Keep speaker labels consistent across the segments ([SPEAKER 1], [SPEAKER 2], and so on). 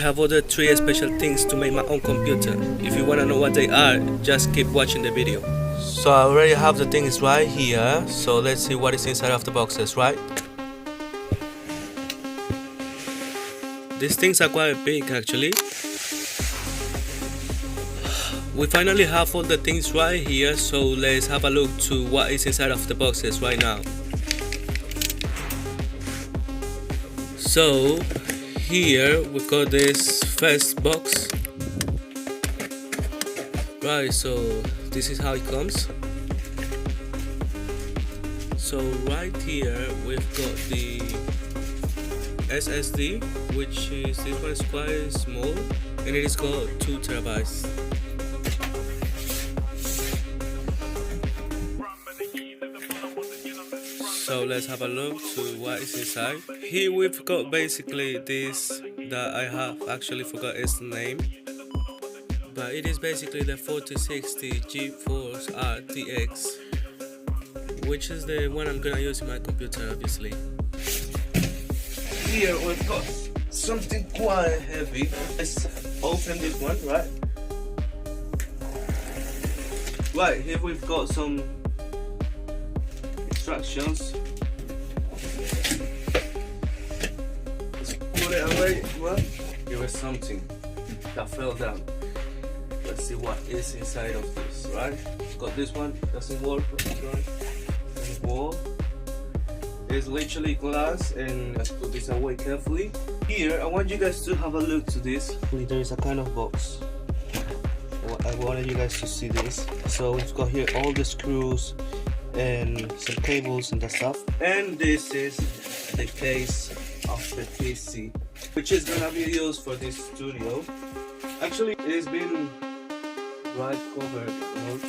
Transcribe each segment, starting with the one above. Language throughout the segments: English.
[SPEAKER 1] have ordered 3 special things to make my own computer. If you wanna know what they are, just keep watching the video. So I already have the things right here, so let's see what is inside of the boxes, right? These things are quite big actually. We finally have all the things right here, so let's have a look to what is inside of the boxes right now. So here we got this first box. Right, so this is how it comes. So right here we've got the SSD, which is, this one is quite small and it is called 2 terabytes. So let's have a look to what is inside. Here we've got basically this that I have actually forgot its name, but it is basically the 4060 GeForce RTX, which is the one I'm gonna use in my computer obviously. Here we've got something quite heavy. Let's open this one, right? Right, here we've got some instructions. Let's put it away. What? Here is something that fell down. Let's see what is inside of this, right? Got this one, doesn't work, right? Wall. It's literally glass, and let's put this away carefully. Here, I want you guys to have a look to this. There is a kind of box. I wanted you guys to see this. So we've got here all the screws and some cables and that stuff. And this is the case of the PC, which is gonna be used for this studio. Actually, it's been right covered, you know?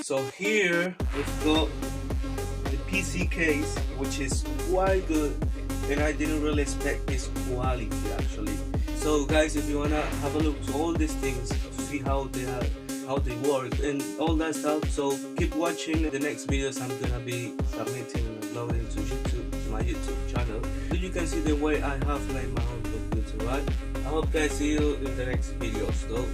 [SPEAKER 1] So here we've got the PC case, which is quite good, and I didn't really expect this quality actually. So guys, if you wanna have a look to all these things to see how they are, how they work and all that stuff, so keep watching the next videos I'm gonna be submitting and uploading to YouTube, to my YouTube channel, so you can see the way I have made my own computer, right? I hope guys see you in the next videos though.